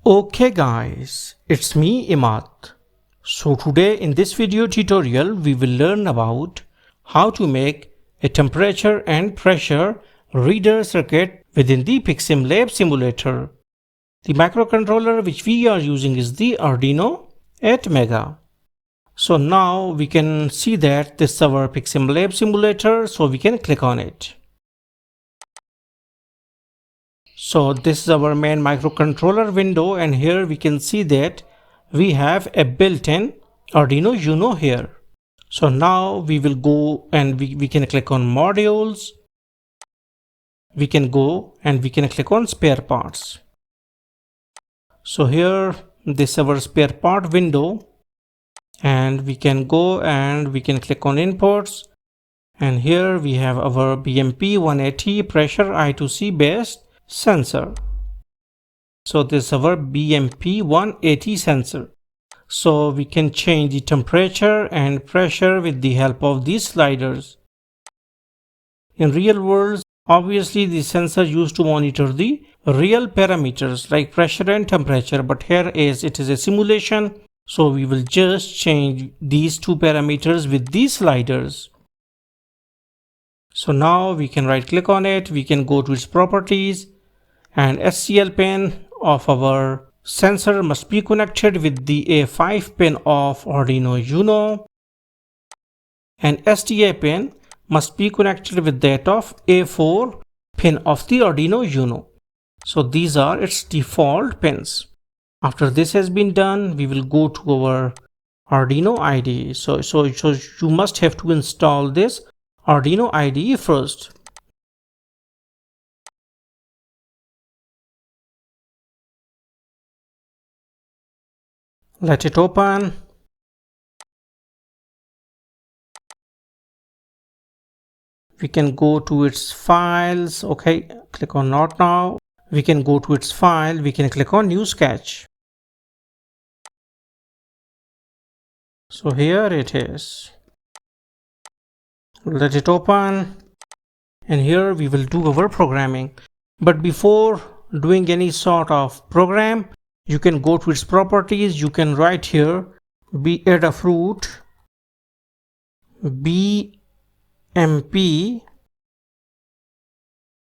Okay guys, it's me Imad. So today in this video tutorial we will learn about how to make a temperature and pressure reader circuit within the picsimlab simulator. The microcontroller which we are using is the Arduino 8 Mega. So now we can see that this is our picsimlab simulator, so we can click on it. So this is our main microcontroller window, and here we can see that we have a built-in Arduino Uno here. So now we will go and we can click on modules. We can go and we can click on spare parts. So here this is our spare part window, and we can go and we can click on inputs, and here we have our BMP 180 pressure I2C based sensor. So this is our BMP 180 sensor. So we can change the temperature and pressure with the help of these sliders. In real world, obviously the sensor used to monitor the real parameters like pressure and temperature, but here as it is a simulation, so we will just change these two parameters with these sliders. So now we can right click on it, we can go to its properties, and SCL pin of our sensor must be connected with the A5 pin of Arduino Uno, and STA pin must be connected with that of A4 pin of the Arduino Uno. So these are its default pins. After this has been done, we will go to our Arduino IDE. So you must have to install this Arduino IDE first. Let it open. We can go to its files. Okay, click on not now. We can go to its file. We can click on new sketch. So here it is. Let it open, and here we will do our programming. But before doing any sort of program, you can go to its properties. You can write here Adafruit BMP,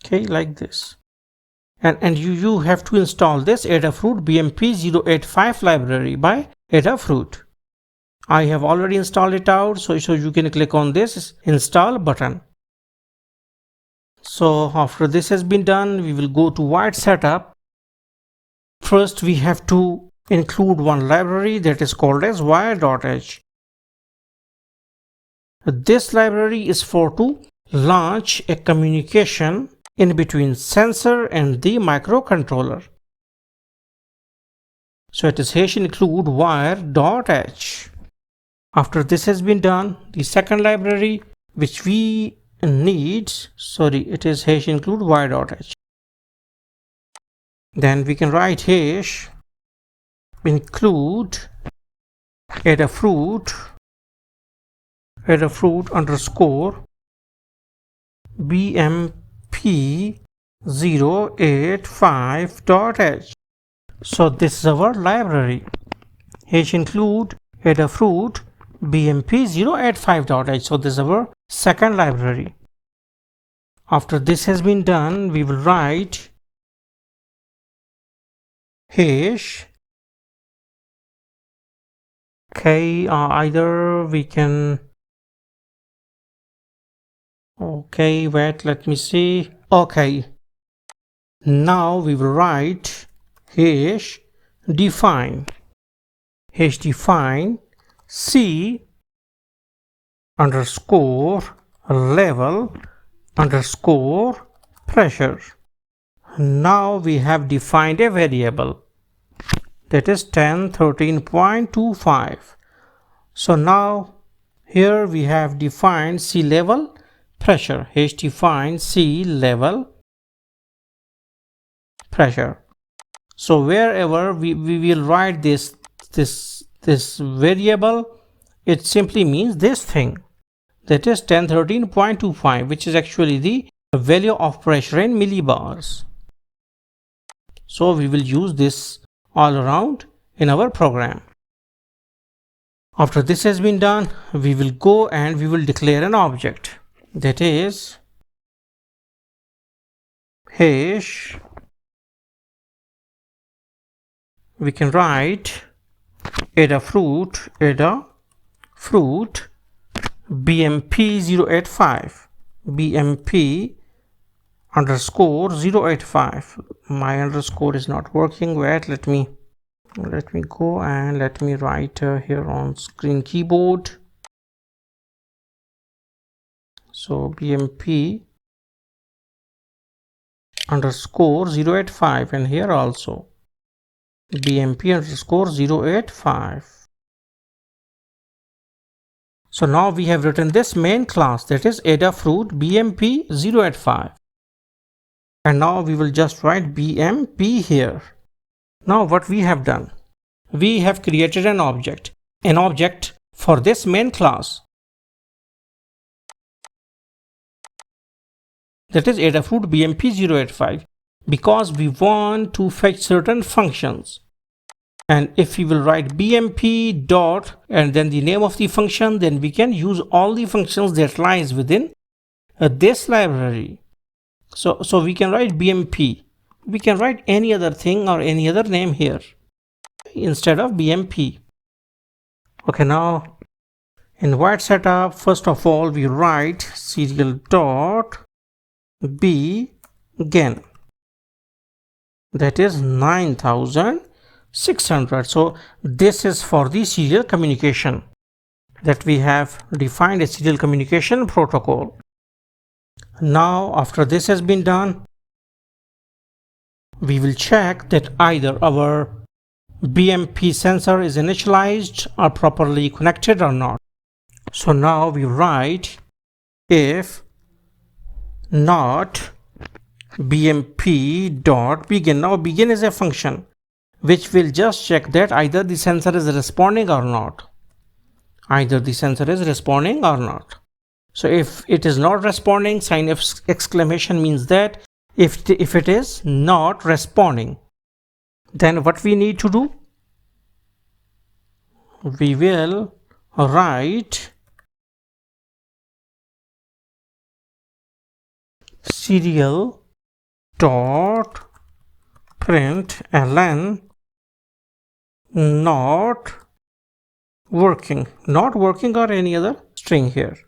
okay, like this, and you have to install this Adafruit BMP 085 library by Adafruit. I have already installed it out, so you can click on this install button. So after this has been done, we will go to white setup. First we have to include one library that is called as wire.h. This library is for to launch a communication in between sensor and the microcontroller. So it is include wire.h. After this has been done, the second library which we need, it is include wire.h. Then we can write include Adafruit underscore BMP 085.h. So this is our library. Include Adafruit BMP 085.h. So this is our second library. After this has been done, we will write either we can, okay, wait, let me see. Okay, now we will write define C underscore level underscore pressure. Now we have defined a variable that is 1013.25. So now here we have defined C level pressure. Define C level pressure. So wherever we will write this variable, it simply means this thing, that is 1013.25, which is actually the value of pressure in millibars. So we will use this all around in our program. After this has been done, we will go and we will declare an object, that is hash. We can write Adafruit BMP085 BMP underscore 085. My underscore is not working. Wait, let me go and let me write here on screen keyboard. So BMP underscore 085, and here also BMP underscore 085. So now we have written this main class, that is Adafruit BMP 085, and now we will just write BMP here. Now what we have done, we have created an object for this main class, that is Adafruit BMP 085, because we want to fetch certain functions. And if we will write BMP dot and then the name of the function, then we can use all the functions that lies within this library. So we can write BMP. We can write any other thing or any other name here instead of BMP. Okay, now in void setup, first of all we write serial dot begin, that is 9600. So this is for the serial communication, that we have defined a serial communication protocol. Now after this has been done, we will check that either our BMP sensor is initialized or properly connected or not. So now we write if not BMP dot begin. Now begin is a function which will just check that either the sensor is responding or not. So if it is not responding, sign of exclamation means that if it is not responding, then what we need to do, we will write serial dot println not working or any other string here,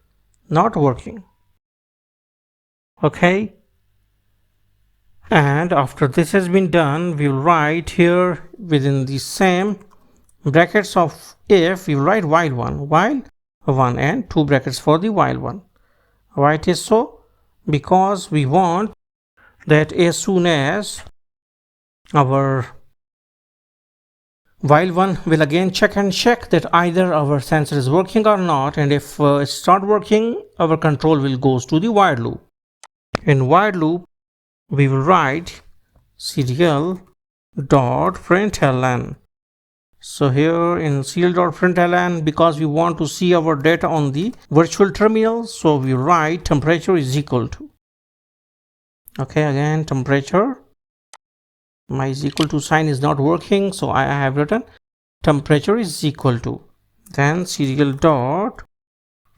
not working. Okay, and after this has been done, we will write here within the same brackets of if, we will write while one and two brackets for the while one. Why it is so? Because we want that as soon as our while one will again check that either our sensor is working or not, and if it's not working, our control will goes to the while loop. In while loop we will write serial dot println. So here in serial dot println, because we want to see our data on the virtual terminal, so we write temperature is equal to, okay, again temperature, my is equal to sign is not working, so I have written temperature is equal to, then serial dot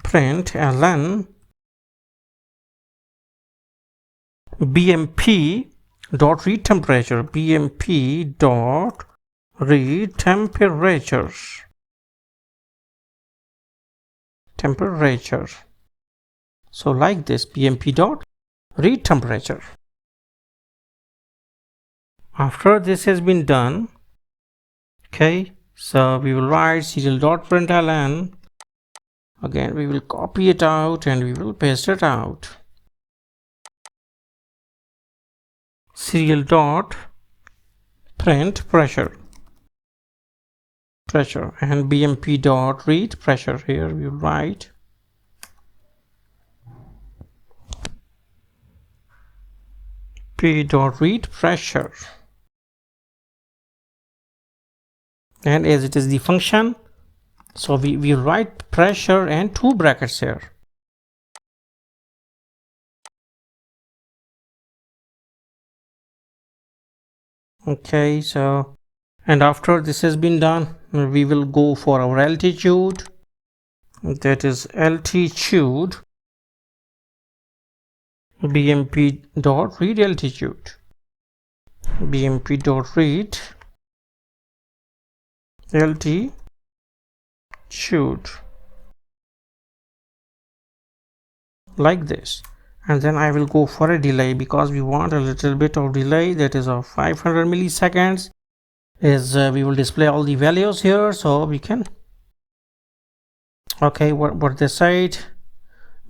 println BMP dot read temperature, BMP dot read temperature. So like this, BMP dot read temperature. After this has been done, okay, so we will write serial dot println. Again we will copy it out and we will paste it out. Serial dot print pressure and BMP dot read pressure. Here we will write P dot read pressure, and as it is the function, so we will write pressure and two brackets here. Okay, so And after this has been done, we will go for our altitude. That is altitude bmp dot read altitude. Bmp dot read altitude, like this. And then I will go for a delay because we want a little bit of delay, that is of 500 milliseconds. Is we will display all the values here, so we can, okay, what they said,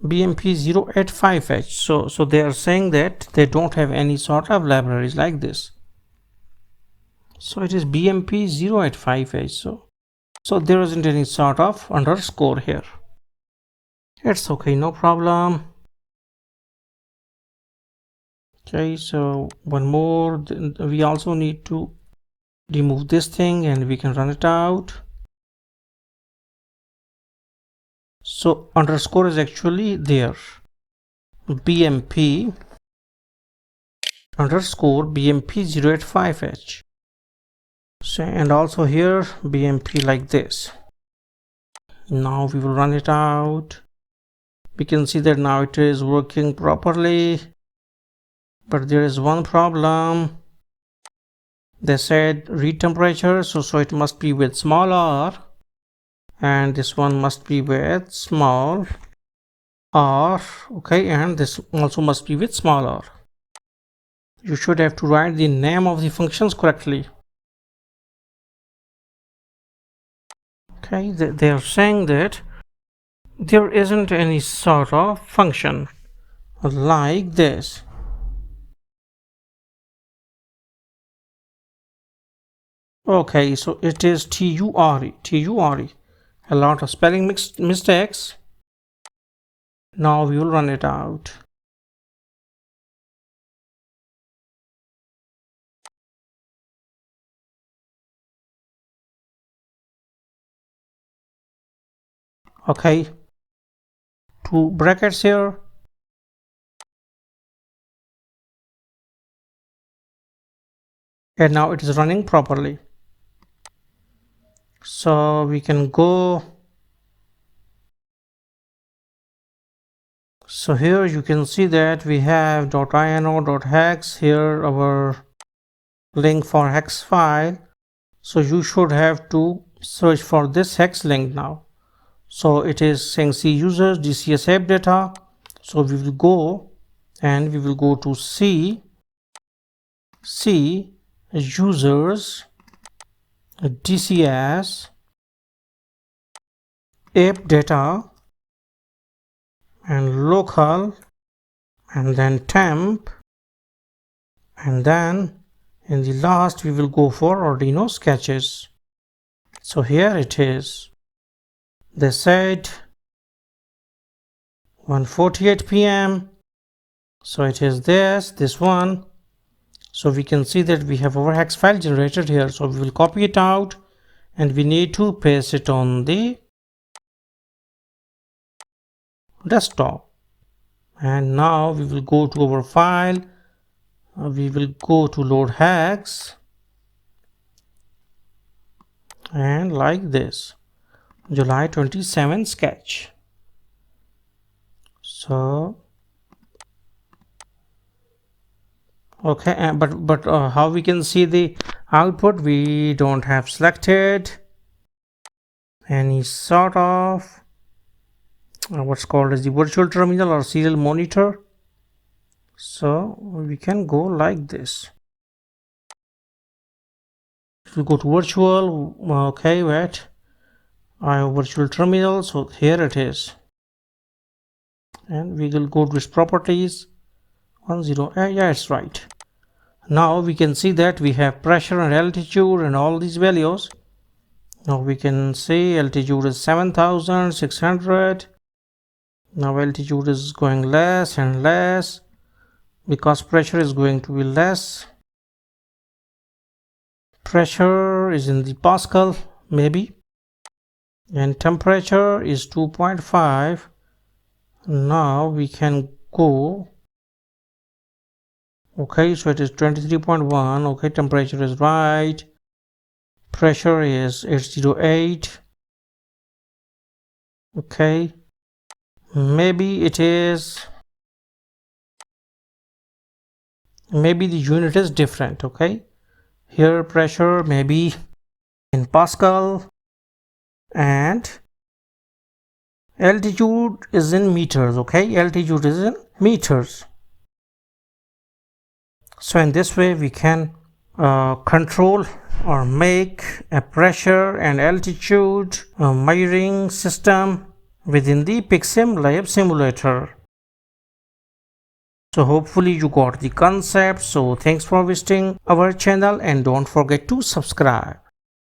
BMP 085H. So they are saying that they don't have any sort of libraries like this. So it is BMP 085H. So there isn't any sort of underscore here. It's okay, no problem. Okay, so one more, we also need to remove this thing and we can run it out. So underscore is actually there, BMP underscore BMP 085H. So, and also here BMP like this. Now we will run it out. We can see that now it is working properly, but there is one problem. They said read temperature, so it must be with small r, and this one must be with small r. Okay, and this also must be with small r. You should have to write the name of the functions correctly. Okay, they are saying that there isn't any sort of function like this. Okay, so it is TURE. A lot of spelling mistakes. Now we will run it out. Okay, two brackets here. And now it is running properly. So we can go. So here you can see that we have .ino.hex here, our link for hex file. So you should have to search for this hex link now. So it is saying C users DCS app data. So we will go and we will go to C users DCS app data and local, and then temp, and then in the last we will go for Arduino sketches. So here it is. They said 1:48 p.m. So it is this one. So we can see that we have our hex file generated here. So we will copy it out and we need to paste it on the desktop. And now we will go to our file. We will go to load hex, and like this, July 27 sketch. So okay, but how we can see the output? We don't have selected any sort of what's called as the virtual terminal or serial monitor. So we can go like this. If we go to virtual, okay, wait, I have virtual terminal, so here it is, and we will go to its properties. 10, yeah, it's right. Now we can see that we have pressure and altitude and all these values. Now we can see altitude is 7,600. Now altitude is going less and less because pressure is going to be less. Pressure is in the Pascal maybe, and temperature is 2.5. Now we can go. Okay, so it is 23.1. okay, temperature is right. Pressure is 808. Okay, maybe it is, maybe the unit is different. Okay, here pressure maybe in Pascal and altitude is in meters. Okay, altitude is in meters. So in this way we can control or make a pressure and altitude measuring system within the picsimlab simulator. So hopefully you got the concept. So thanks for visiting our channel and don't forget to subscribe.